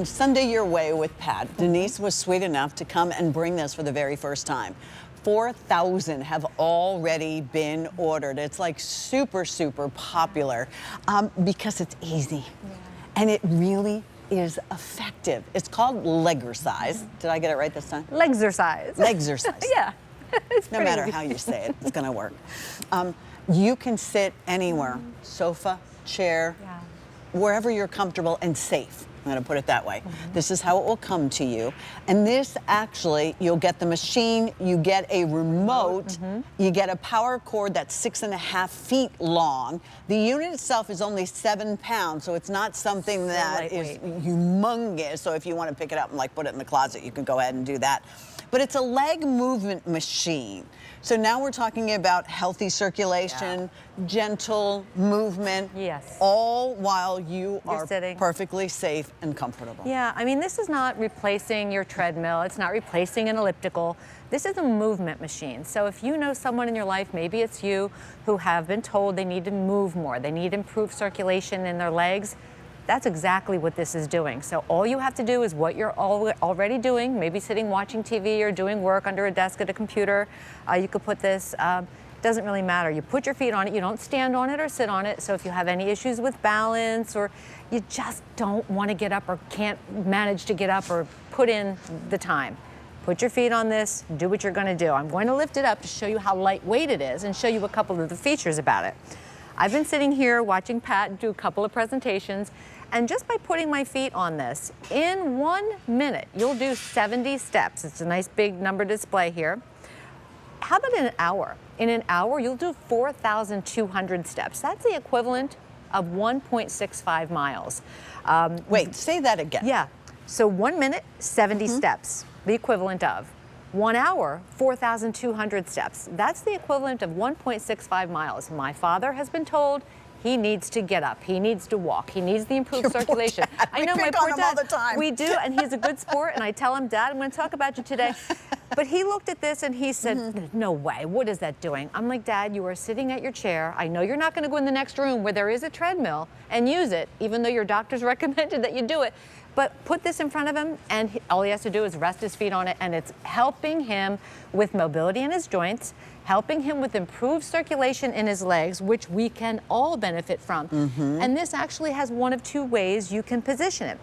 Sunday Your Way with Pat. Denise was sweet enough to come and bring this for the very first time. 4,000 have already been ordered. It's like super popular because it's easy and it really is effective. It's called LegXercise. Did I get it right this time? LegXercise. LegXercise. Yeah. No matter how you say it, it's going to work. You can sit anywhere, sofa, chair, wherever you're comfortable and safe. I'm going to put it that way. This is how it will come to you. And this actually, you'll get the machine, you get a remote, you get a power cord that's 6.5 feet long. The unit itself is only 7 pounds, so it's not something that is humongous. So if you want to pick it up and like put it in the closet, you can go ahead and do that. But it's a leg movement machine. So now we're talking about healthy circulation, gentle movement, all while you're sitting perfectly safe and comfortable. Yeah, I mean, this is not replacing your treadmill. It's not replacing an elliptical. This is a movement machine. So if you know someone in your life, maybe it's you, who have been told they need to move more, they need improved circulation in their legs, that's exactly what this is doing. So all you have to do is what you're already doing, maybe sitting watching TV or doing work under a desk at a computer. You could put this, doesn't really matter. You put your feet on it, you don't stand on it or sit on it. So if you have any issues with balance or you just don't want to get up or can't manage to get up or put in the time, put your feet on this, do what you're going to do. I'm going to lift it up to show you how lightweight it is and show you a couple of the features about it. I've been sitting here watching Pat do a couple of presentations, and just by putting my feet on this, in 1 minute, you'll do 70 steps. It's a nice big number display here. How about in an hour? In an hour, you'll do 4,200 steps. That's the equivalent of 1.65 miles. Wait, say that again. Yeah, so 1 minute, 70 steps, the equivalent of. 1 hour, 4,200 steps. That's the equivalent of 1.65 miles. My father has been told he needs to get up. He needs to walk. He needs the improved circulation. I know, my poor dad. All the time. We do, and he's a good sport. And I tell him, Dad, I'm going to talk about you today. But he looked at this and he said, no way. What is that doing? I'm like, Dad, you are sitting at your chair. I know you're not going to go in the next room where there is a treadmill and use it, even though your doctor's recommended that you do it. But put this in front of him, and all he has to do is rest his feet on it, and it's helping him with mobility in his joints, helping him with improved circulation in his legs, which we can all benefit from. And this actually has one of two ways you can position it.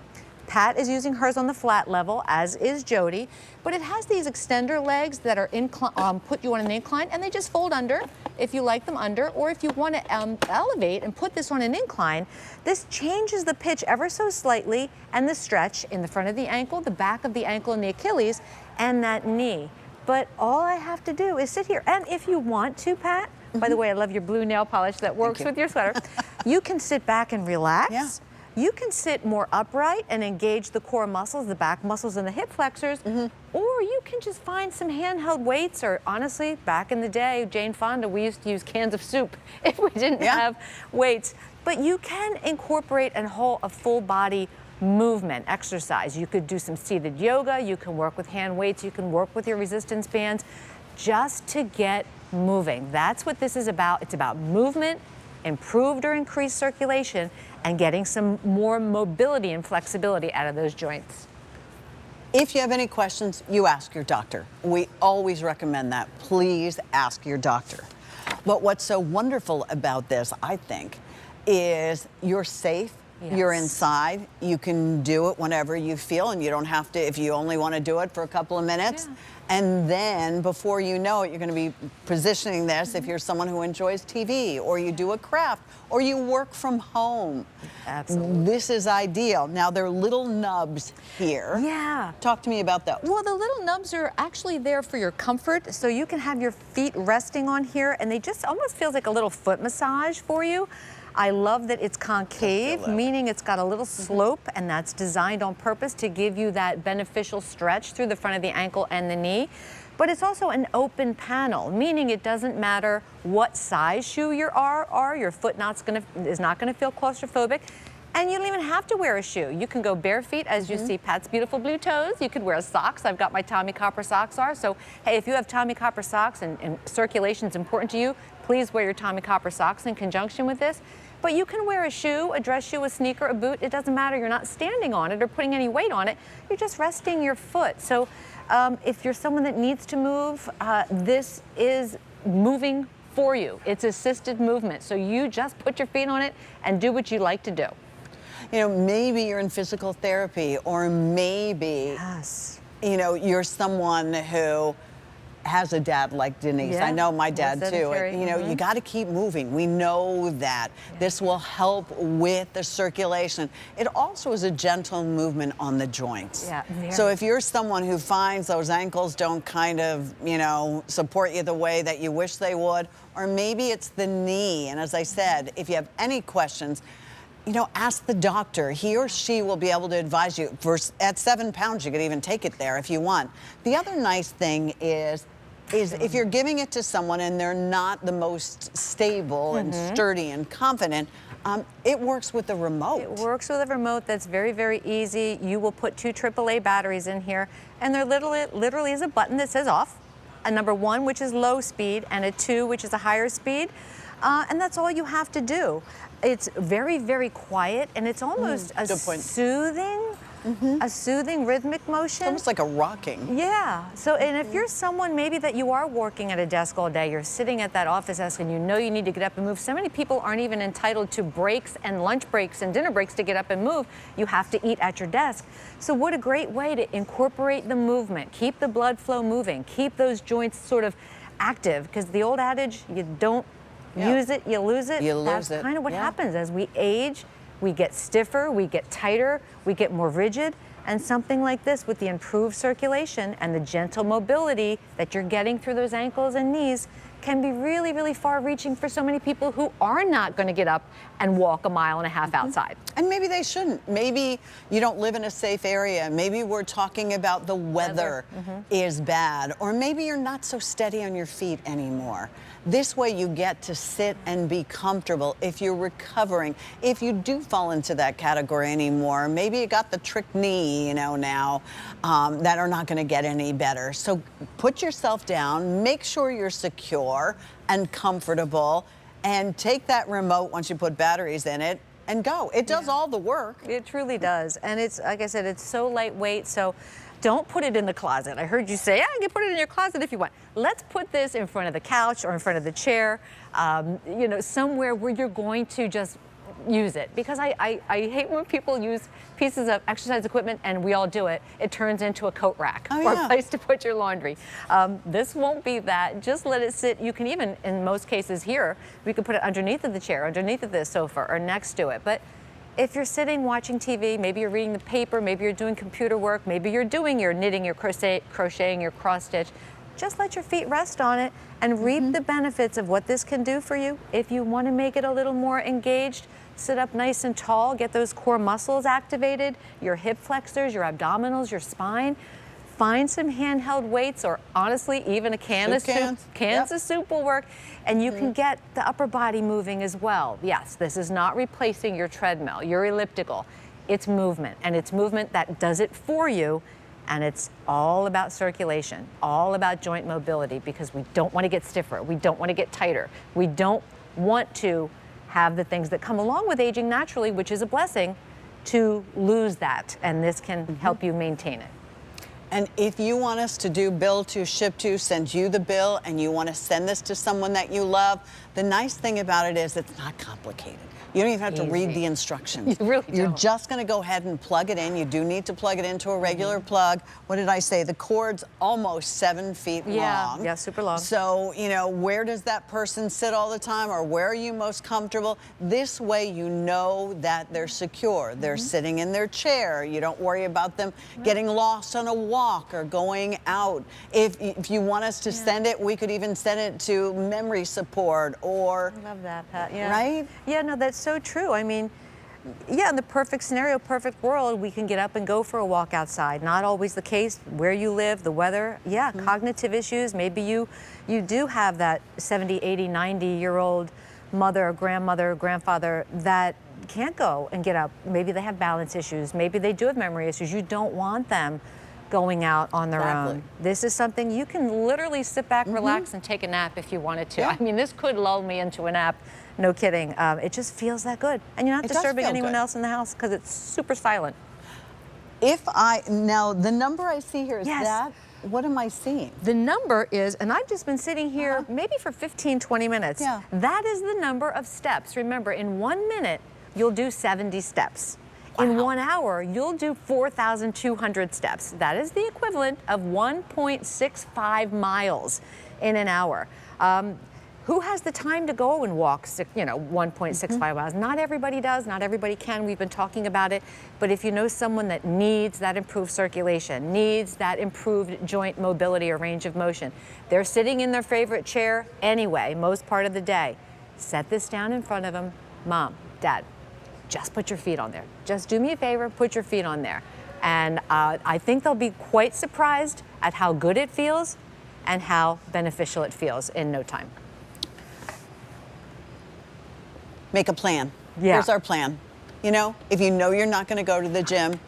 Pat is using hers on the flat level, as is Jody, but it has these extender legs that are put you on an incline, and they just fold under if you like them under, or if you want to elevate and put this on an incline. This changes the pitch ever so slightly and the stretch in the front of the ankle, the back of the ankle and the Achilles, and that knee. But all I have to do is sit here, and if you want to, Pat, by the way, I love your blue nail polish that works with your sweater, you can sit back and relax. You can sit more upright and engage the core muscles, the back muscles and the hip flexors, or you can just find some handheld weights, or honestly, back in the day, Jane Fonda, we used to use cans of soup if we didn't have weights. But you can incorporate a full body movement exercise. You could do some seated yoga, you can work with hand weights, you can work with your resistance bands, just to get moving. That's what this is about. It's about movement, improved or increased circulation, and getting some more mobility and flexibility out of those joints. If you have any questions, you ask your doctor. We always recommend that. Please ask your doctor. But what's so wonderful about this, I think, is you're safe. You're inside. You can do it whenever you feel, and you don't have to, if you only want to do it for a couple of minutes. And then before you know it, you're going to be positioning this if you're someone who enjoys TV, or you do a craft, or you work from home. Absolutely. This is ideal. Now, there are little nubs here. Talk to me about those. Well, the little nubs are actually there for your comfort, so you can have your feet resting on here, and they just almost feels like a little foot massage for you. I love that it's concave, meaning it's got a little slope, and that's designed on purpose to give you that beneficial stretch through the front of the ankle and the knee. But it's also an open panel, meaning it doesn't matter what size shoe you are, your foot is not gonna feel claustrophobic. And you don't even have to wear a shoe. You can go bare feet, as you see Pat's beautiful blue toes. You could wear socks. I've got my Tommy Copper socks are. So, hey, if you have Tommy Copper socks and circulation is important to you, please wear your Tommy Copper socks in conjunction with this. But you can wear a shoe, a dress shoe, a sneaker, a boot. It doesn't matter. You're not standing on it or putting any weight on it. You're just resting your foot. So if you're someone that needs to move, this is moving for you. It's assisted movement. So you just put your feet on it and do what you like to do. You know, maybe you're in physical therapy, or maybe, Yes. you know, you're someone who has a dad like Denise. Yeah, I know my dad too. sedentary. You know, you got to keep moving. We know that. This will help with the circulation. It also is a gentle movement on the joints. Yeah, very. So if you're someone who finds those ankles don't kind of, you know, support you the way that you wish they would, or maybe it's the knee. And as I said, if you have any questions, you know, ask the doctor. He or she will be able to advise you. At 7 pounds, you could even take it there if you want. The other nice thing is if you're giving it to someone and they're not the most stable and sturdy and confident, it works with the remote. It works with a remote. That's very, very easy. You will put 2 AAA batteries in here, and there literally is a button that says off, a number 1, which is low speed, and a 2, which is a higher speed. And that's all you have to do. It's very, very quiet, and it's almost a soothing rhythmic motion. Almost like a rocking. Yeah. So, and if you're someone maybe that you are working at a desk all day, you're sitting at that office desk and you know you need to get up and move. So many people aren't even entitled to breaks and lunch breaks and dinner breaks to get up and move. You have to eat at your desk. So what a great way to incorporate the movement, keep the blood flow moving, keep those joints sort of active, because the old adage, you don't use it, you lose it. You lose That's it. kind of what happens as we age. We get stiffer, we get tighter, we get more rigid, and something like this with the improved circulation and the gentle mobility that you're getting through those ankles and knees can be really, really far-reaching for so many people who are not going to get up and walk 1.5 miles outside. And maybe they shouldn't. Maybe you don't live in a safe area. Maybe we're talking about the weather is bad, or maybe you're not so steady on your feet anymore. This way you get to sit and be comfortable if you're recovering. If you do fall into that category anymore, maybe you got the trick knee, you know, now that are not going to get any better. So put yourself down, make sure you're secure and comfortable, and take that remote once you put batteries in it and go. It does all the work. It truly does. And it's, like I said, it's so lightweight. So don't put it in the closet. I heard you say, yeah, you can put it in your closet if you want. Let's put this in front of the couch or in front of the chair, you know, somewhere where you're going to just use it. Because I hate when people use pieces of exercise equipment, and we all do it, it turns into a coat rack or a place to put your laundry. This won't be that. Just let it sit. You can even, in most cases here, we could put it underneath of the chair, underneath of the sofa, or next to it. But if you're sitting watching TV, maybe you're reading the paper, maybe you're doing computer work, maybe you're doing your knitting, your crocheting, your cross stitch, just let your feet rest on it and reap the benefits of what this can do for you. If you want to make it a little more engaged, sit up nice and tall, get those core muscles activated, your hip flexors, your abdominals, your spine. Find some handheld weights, or honestly, even a can of soup. Cans of soup will work, and you can get the upper body moving as well. Yes, this is not replacing your treadmill, your elliptical. It's movement, and it's movement that does it for you, and it's all about circulation, all about joint mobility, because we don't want to get stiffer, we don't want to get tighter, we don't want to have the things that come along with aging naturally, which is a blessing, to lose that, and this can help you maintain it. And if you want us to do bill to, ship to, send you the bill, and you want to send this to someone that you love, the nice thing about it is it's not complicated. You don't even have to read the instructions. You really don't. You're just going to go ahead and plug it in. You do need to plug it into a regular plug. What did I say? The cord's almost 7 feet long. Yeah, super long. So, you know, where does that person sit all the time, or where are you most comfortable? This way you know that they're secure. They're sitting in their chair. You don't worry about them getting lost on a walk or going out. If you want us to send it, we could even send it to memory support, or... I love that, Pat. Yeah. Right? Yeah, no, that's so true. I mean, yeah, in the perfect scenario, perfect world, we can get up and go for a walk outside. Not always the case. Where you live, the weather, cognitive issues. Maybe you do have that 70, 80, 90-year-old mother, grandmother, grandfather that can't go and get up. Maybe they have balance issues. Maybe they do have memory issues. You don't want them going out on their Exactly. own. This is something you can literally sit back, relax, and take a nap if you wanted to. Yeah. I mean, this could lull me into a nap, no kidding. It just feels that good. And you're not It does disturbing feel anyone good. else in the house because it's super silent. Now the number I see here is Yes. that. What am I seeing? The number is, and I've just been sitting here maybe for 15, 20 minutes. Yeah. That is the number of steps. Remember, in 1 minute, you'll do 70 steps. In 1 hour, you'll do 4,200 steps. That is the equivalent of 1.65 miles in an hour. Who has the time to go and walk, 1.65 miles? Not everybody does, not everybody can. We've been talking about it. But if you know someone that needs that improved circulation, needs that improved joint mobility or range of motion, they're sitting in their favorite chair anyway, most part of the day. Set this down in front of them. Mom, Dad, just put your feet on there. Just do me a favor, put your feet on there. And I think they'll be quite surprised at how good it feels and how beneficial it feels in no time. Make a plan. Yeah. Here's our plan. You know, if you know you're not going to go to the gym,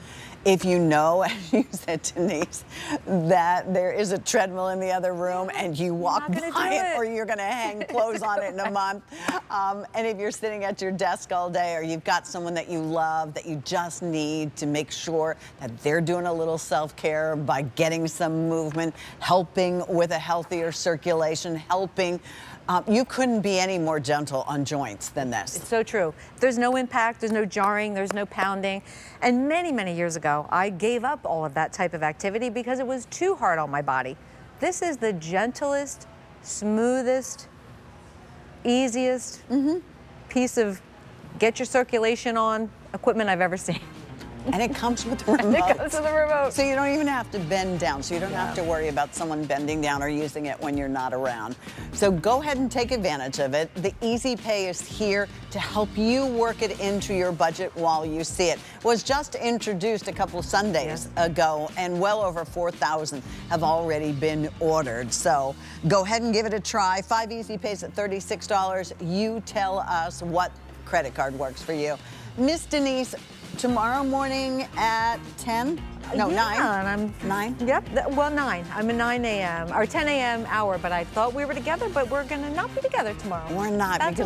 if you know, as you said, Denise, that there is a treadmill in the other room and you walk not gonna by do it, it. or you're going to hang clothes on it in a month, and if you're sitting at your desk all day, or you've got someone that you love that you just need to make sure that they're doing a little self-care by getting some movement, helping with a healthier circulation, helping. You couldn't be any more gentle on joints than this. It's so true. There's no impact, there's no jarring, there's no pounding. And many, many years ago, I gave up all of that type of activity because it was too hard on my body. This is the gentlest, smoothest, easiest piece of get your circulation on equipment I've ever seen. And it comes with the remote. It comes with the remote. So you don't even have to bend down. So you don't have to worry about someone bending down or using it when you're not around. So go ahead and take advantage of it. The Easy Pay is here to help you work it into your budget while you see it. It was just introduced a couple of Sundays ago, and well over 4,000 have already been ordered. So go ahead and give it a try. 5 Easy Pays at $36. You tell us what credit card works for you. Miss Denise, tomorrow morning at 10? No, 9? And I'm 9? Yep, well, 9. I'm a 9 a.m. or 10 a.m. hour, but I thought we were together, but we're going to not be together tomorrow. We're not, That's because